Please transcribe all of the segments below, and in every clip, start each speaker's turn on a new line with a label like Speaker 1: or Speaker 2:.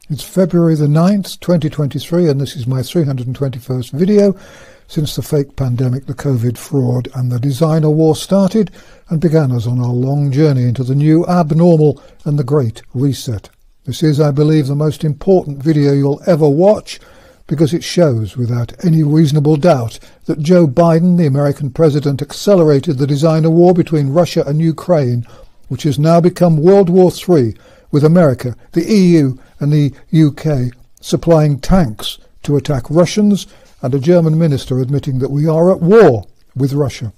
Speaker 1: It's February the 9th, 2023, and this is my 321st video since the fake pandemic, the COVID fraud, and the designer war started and began us on our long journey into the new abnormal and the great reset. This is, I believe, the most important video you'll ever watch because it shows without any reasonable doubt that Joe Biden, the American president, accelerated the designer war between Russia and Ukraine, which has now become World War III, with America, the EU and the UK supplying tanks to attack Russians, and a German minister admitting that we are at war with Russia.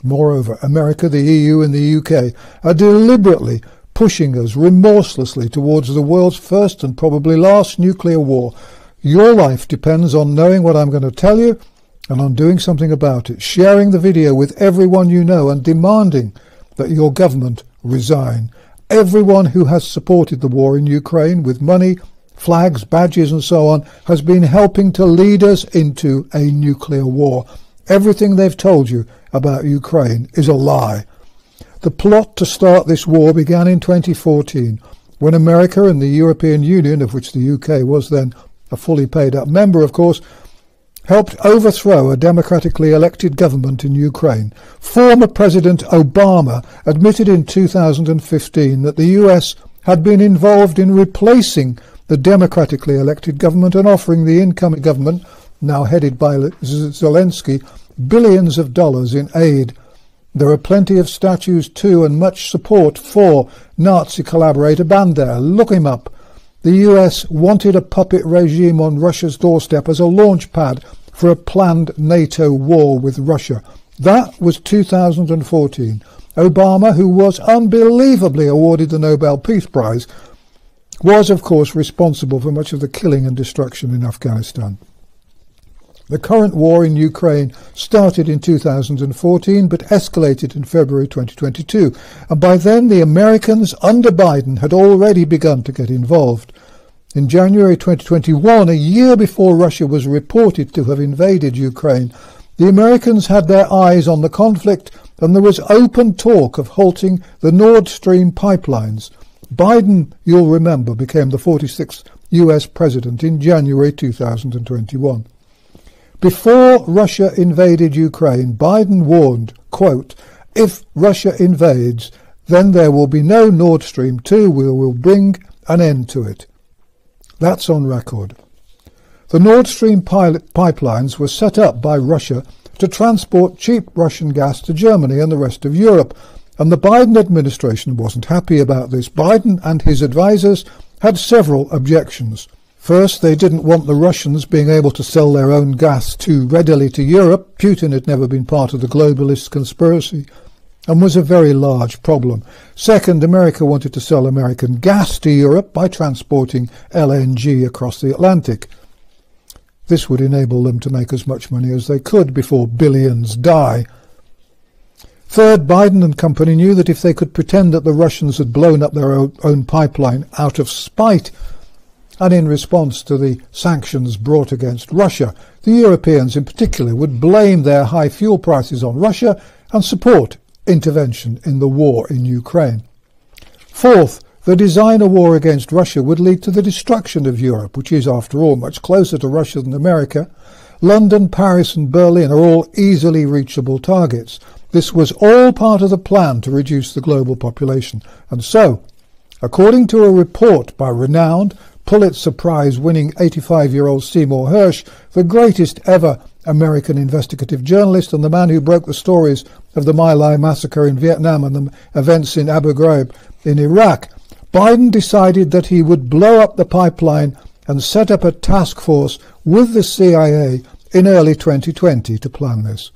Speaker 1: Moreover, America, the EU and the UK are deliberately pushing us remorselessly towards the world's first and probably last nuclear war. Your life depends on knowing what I'm going to tell you and on doing something about it, sharing the video with everyone you know and demanding that your government resign. Everyone who has supported the war in Ukraine with money, flags, badges and so on has been helping to lead us into a nuclear war. Everything they've told you about Ukraine is a lie. The plot to start this war began in 2014 when America and the European Union, of which the UK was then a fully paid up member of course, helped overthrow a democratically elected government in Ukraine. Former President Obama admitted in 2015 that the US had been involved in replacing the democratically elected government and offering the incoming government, now headed by Zelensky, billions of dollars in aid. There are plenty of statues to and much support for Nazi collaborator Bandera. Look him up. The US wanted a puppet regime on Russia's doorstep as a launch pad for a planned NATO war with Russia. That was 2014. Obama, who was unbelievably awarded the Nobel Peace Prize, was of course responsible for much of the killing and destruction in Afghanistan. The current war in Ukraine started in 2014 but escalated in February 2022, and by then the Americans under Biden had already begun to get involved. In January 2021, a year before Russia was reported to have invaded Ukraine, the Americans had their eyes on the conflict and there was open talk of halting the Nord Stream pipelines. Biden, you'll remember, became the 46th US president in January 2021. Before Russia invaded Ukraine, Biden warned, quote, "If Russia invades, then there will be no Nord Stream 2. We will bring an end to it." That's on record. The Nord Stream pipelines were set up by Russia to transport cheap Russian gas to Germany and the rest of Europe, and the Biden administration wasn't happy about this. Biden and his advisers had several objections. First, they didn't want the Russians being able to sell their own gas too readily to Europe. Putin had never been part of the globalist conspiracy and was a very large problem. Second, America wanted to sell American gas to Europe by transporting LNG across the Atlantic. This would enable them to make as much money as they could before billions die. Third, Biden and company knew that if they could pretend that the Russians had blown up their own pipeline out of spite and in response to the sanctions brought against Russia, the Europeans in particular would blame their high fuel prices on Russia and support intervention in the war in Ukraine. Fourth, the designer war against Russia would lead to the destruction of Europe, which is, after all, much closer to Russia than America. London, Paris and Berlin are all easily reachable targets. This was all part of the plan to reduce the global population. And so, according to a report by renowned Pulitzer Prize-winning 85-year-old Seymour Hersh, the greatest ever American investigative journalist and the man who broke the stories of the My Lai massacre in Vietnam and the events in Abu Ghraib in Iraq, Biden decided that he would blow up the pipeline and set up a task force with the CIA in early 2020 to plan this.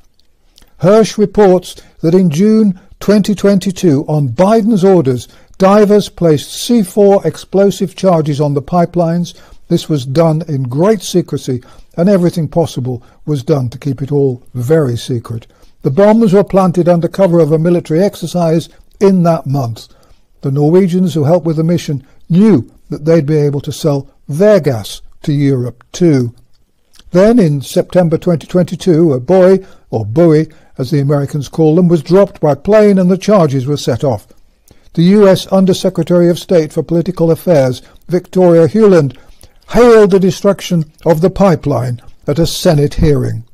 Speaker 1: Hersh reports that in June 2022, on Biden's orders, divers placed C4 explosive charges on the pipelines. This was done in great secrecy, and everything possible was done to keep it all very secret. The bombs were planted under cover of a military exercise in that month. The Norwegians who helped with the mission knew that they'd be able to sell their gas to Europe too. Then, in September 2022, a buoy, or buoy as the Americans call them, was dropped by plane and the charges were set off. the US Undersecretary of State for Political Affairs, Victoria Hewland, hailed the destruction of the pipeline at a Senate hearing.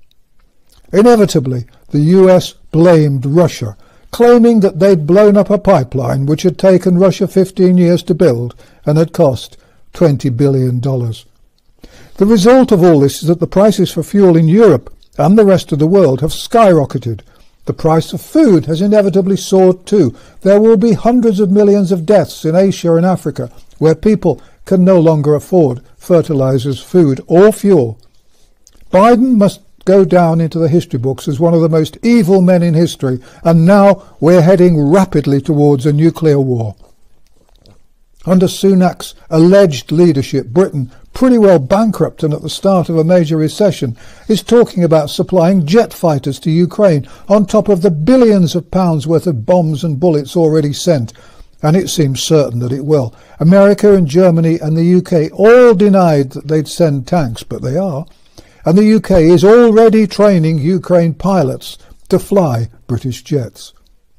Speaker 1: Inevitably, the US blamed Russia, claiming that they'd blown up a pipeline which had taken Russia 15 years to build and had cost $20 billion. The result of all this is that the prices for fuel in Europe and the rest of the world have skyrocketed. The price of food has inevitably soared too. There will be hundreds of millions of deaths in Asia and Africa where people can no longer afford fertilizers, food or fuel. Biden must go down into the history books as one of the most evil men in history, and now we're heading rapidly towards a nuclear war. Under Sunak's alleged leadership, Britain, pretty well bankrupt and at the start of a major recession, is talking about supplying jet fighters to Ukraine on top of the billions of pounds worth of bombs and bullets already sent, and it seems certain that it will. America and Germany and the UK all denied that they'd send tanks, but they are. And the UK is already training Ukraine pilots to fly British jets.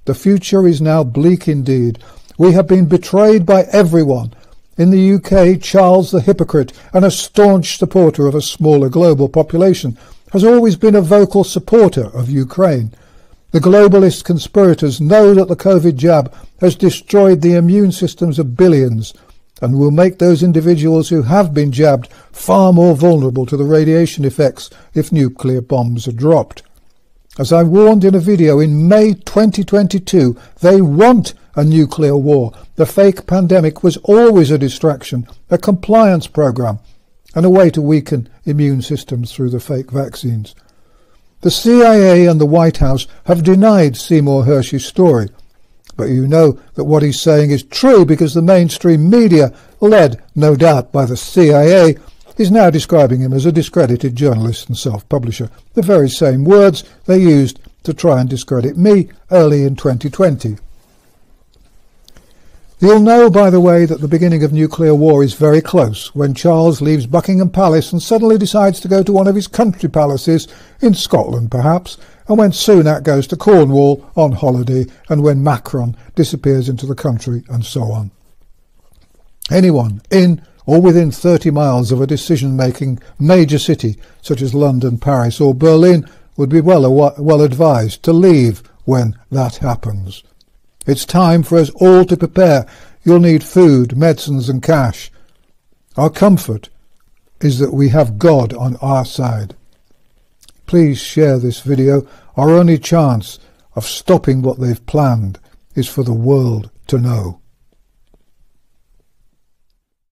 Speaker 1: The future is now bleak indeed. We have been betrayed by everyone. In the UK, Charles the hypocrite and a staunch supporter of a smaller global population has always been a vocal supporter of Ukraine. The globalist conspirators know that the COVID jab has destroyed the immune systems of billions and will make those individuals who have been jabbed far more vulnerable to the radiation effects if nuclear bombs are dropped. As I warned in a video in May 2022, they want a nuclear war. The fake pandemic was always a distraction, a compliance program, and a way to weaken immune systems through the fake vaccines. The CIA and the White House have denied Seymour Hersh's story. But you know that what he's saying is true because the mainstream media, led no doubt by the CIA, is now describing him as a discredited journalist and self-publisher, the very same words they used to try and discredit me early in 2020. You'll know, by the way, that the beginning of nuclear war is very close when Charles leaves Buckingham Palace and suddenly decides to go to one of his country palaces, in Scotland perhaps, and when Sunak goes to Cornwall on holiday, and when Macron disappears into the country, and so on. Anyone in or within 30 miles of a decision-making major city, such as London, Paris or Berlin, would be well advised to leave when that happens. It's time for us all to prepare. You'll need food, medicines and cash. Our comfort is that we have God on our side. Please share this video. Our only chance of stopping what they've planned is for the world to know.